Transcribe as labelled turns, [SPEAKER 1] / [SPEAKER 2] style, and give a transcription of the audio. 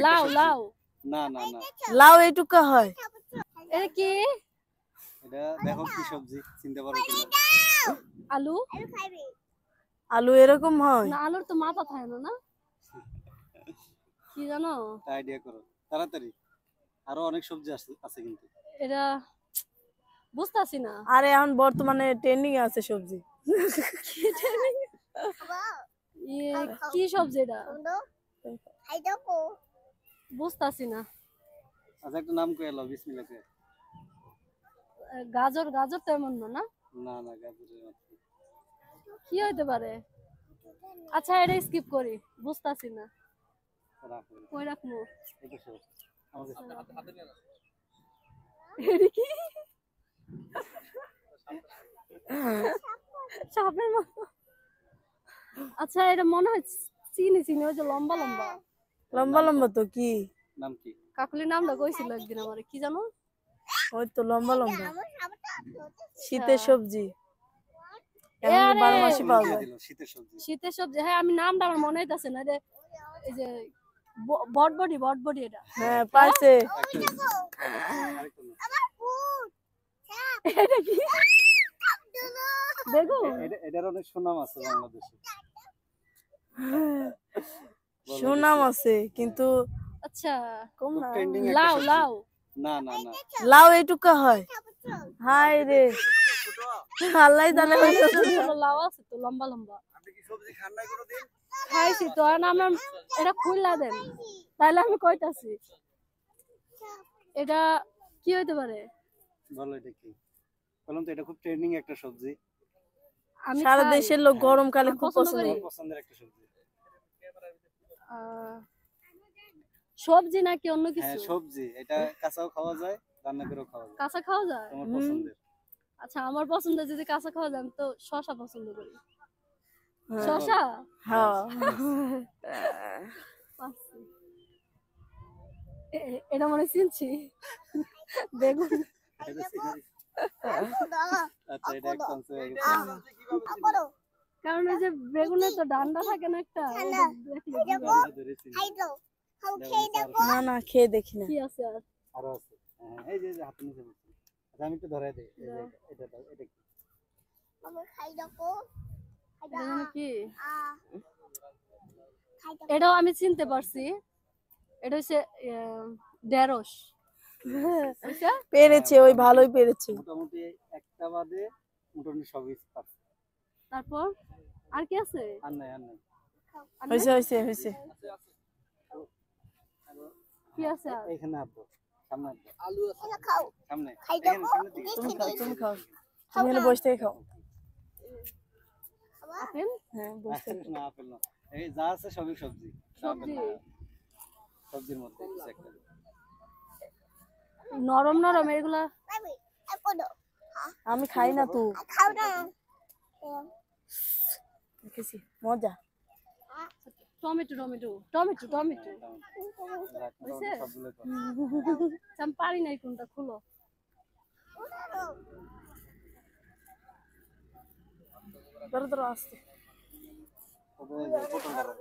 [SPEAKER 1] লাউ লাউ
[SPEAKER 2] না না না
[SPEAKER 3] লাউ এইটুকু হয়।
[SPEAKER 1] এটা কি?
[SPEAKER 2] এটা দেখো কি সবজি চিনতে পারো কিনা।
[SPEAKER 1] আলু?
[SPEAKER 3] আলু এরকম হয়
[SPEAKER 1] না, আলুর তো মাথা থাকে না। না কি জানো?
[SPEAKER 2] আইডিয়া করো তাড়াতাড়ি, আরো অনেক সবজি আছে কিন্তু।
[SPEAKER 1] এটা বুঝতাছি না।
[SPEAKER 3] আরে এখন বর্তমানে ট্রেন্ডিং আছে সবজি।
[SPEAKER 1] কি সবজি এটা? বুঝতাছি না।
[SPEAKER 2] আচ্ছা একটা নাম কয়ে এলো বিসমিল্লাহ কে।
[SPEAKER 1] গাজর, গাজর তো এমন না। না
[SPEAKER 2] না না গাজরের মাত্র।
[SPEAKER 1] কি হইতে পারে? আচ্ছা এটা স্কিপ করি, বুঝতাছি না।
[SPEAKER 2] রাখো
[SPEAKER 1] কই রাখবো?
[SPEAKER 2] এটা সব আমাদের হাতে নিয়ে নাও।
[SPEAKER 1] এটা কি? সাপের মতো। আচ্ছা এটা মনে হয় চিনি চিনি, ওই যে লম্বা লম্বা
[SPEAKER 3] লম্বা লম্বা তো কি
[SPEAKER 2] নাম কি?
[SPEAKER 1] কাকুলির নামটা কইছিল একদিন আমারে, কি জানো?
[SPEAKER 3] ওই তো লম্বা লম্বা শীতের সবজি, এখন
[SPEAKER 1] আরে,
[SPEAKER 3] 12 মাসে পাওয়া যায়।
[SPEAKER 2] দিল শীতের সবজি।
[SPEAKER 1] শীতের সবজি, হ্যাঁ আমি নামটা আমার মনে হইতাছে না। রে এই যে বটবডি, বটবডি এটা।
[SPEAKER 3] হ্যাঁ পাইছে।
[SPEAKER 2] আরেকটা নাম।
[SPEAKER 1] এটা কি? দেখো
[SPEAKER 2] এটার অনেক সুনাম আছে বাংলাদেশে।
[SPEAKER 3] সুনাম আছে কিন্তু
[SPEAKER 1] আচ্ছা
[SPEAKER 3] কম না।
[SPEAKER 2] ট্রেন্ডিং
[SPEAKER 1] লাউ লাউ
[SPEAKER 2] না না না
[SPEAKER 3] লাউ এইটুকু হয়। হাই রে আল্লাহ জানে
[SPEAKER 1] ছোট
[SPEAKER 3] হয়তো।
[SPEAKER 1] ছোট লাউ আছে তো লম্বা লম্বা।
[SPEAKER 2] আপনি কি সবজি খান না কোনোদিন?
[SPEAKER 1] খাইছি তো, আর আমার এটা খুললা দেন তাইলে আমি কইতাছি। এটা কি হইতে পারে?
[SPEAKER 2] বলো এটা কি? বললাম তো এটা খুব ট্রেন্ডিং একটা সবজি।
[SPEAKER 1] আমি
[SPEAKER 3] সারা
[SPEAKER 1] খাই।
[SPEAKER 3] দেশের লোক গরমকালে
[SPEAKER 1] আমি
[SPEAKER 3] খুব
[SPEAKER 1] পছন্দ
[SPEAKER 3] পছন্দ
[SPEAKER 1] করি।
[SPEAKER 3] করে।
[SPEAKER 2] পছন্দের একটা সবজি।
[SPEAKER 1] সবজি নাকি অন্য
[SPEAKER 2] হ্যাঁ
[SPEAKER 1] কিছু?
[SPEAKER 2] সবজি, এটা কাঁচাও খাওয়া যায়, রান্না করেও খাওয়া যায়।
[SPEAKER 1] কাঁচা খাওয়া যায়?
[SPEAKER 2] তোমার পছন্দের।
[SPEAKER 1] আচ্ছা আমার পছন্দ, যদি কাঁচা খাওয়া যায় আমি তো শসা পছন্দ করি।
[SPEAKER 3] হ্যাঁ।
[SPEAKER 1] শসা?
[SPEAKER 3] হ্যাঁ
[SPEAKER 1] পাচ্ছি। এটা মনে চিনছি। বেগুন।
[SPEAKER 2] আচ্ছা এটা একটা আনসার হয়ে গেছে।
[SPEAKER 1] কারণ ওই যে বেগুনের তো ডান্ডা থাকে না একটা, ওটা দেখলে বুঝা যায়।
[SPEAKER 2] ধরেছি।
[SPEAKER 3] না না খেয়ে দেখি না।
[SPEAKER 1] কি আছে আর?
[SPEAKER 2] আরো আছে। হ্যাঁ এই যে হাতে নিচে বসে। আচ্ছা আমি একটু ধরাই দেই। এই যে এটা দাও, এটা কি?
[SPEAKER 1] এটা জানি কি? এটাও আমি চিনতে পারছি। এটা হচ্ছে ঢেঁড়স। বুঝছো?
[SPEAKER 3] পেরেছে, ওই ভালোই পেরেছে।
[SPEAKER 2] মোটামুটি একটা বাদে মোটামুটি সবই পারছে।
[SPEAKER 1] তারপর আর কি আছে?
[SPEAKER 2] আর নাই আর নাই।
[SPEAKER 1] আর
[SPEAKER 3] হয়েছে
[SPEAKER 1] নাই?
[SPEAKER 3] হয়েছে হয়েছে।
[SPEAKER 1] কি আছে আর?
[SPEAKER 2] এইখানে হাত দাও, সামনে হাত দাও।
[SPEAKER 4] আলু আছে।
[SPEAKER 2] সামনে এখানে সামনে দিকে।
[SPEAKER 3] তুমি খাও তুমি খাও, তুমি এখানে বসে থেকে খাও।
[SPEAKER 1] আপেল?
[SPEAKER 3] হ্যাঁ বসে থেকে।
[SPEAKER 2] না আপেল না, এই যা আছে সবই সবজি।
[SPEAKER 1] সবজি?
[SPEAKER 2] সবজির মধ্যে কিছু একটা।
[SPEAKER 1] নরম নরম এগুলা?
[SPEAKER 3] আমি খাই না তো। দেখেছি মজা।
[SPEAKER 1] Tomato tomato tomato tomato. বুঝছে?
[SPEAKER 2] সবগুলো তো।
[SPEAKER 1] আমি পারি নাই কোনটা, খুলো।
[SPEAKER 3] ধরো ধরো আসতে।
[SPEAKER 2] পটল ধরো।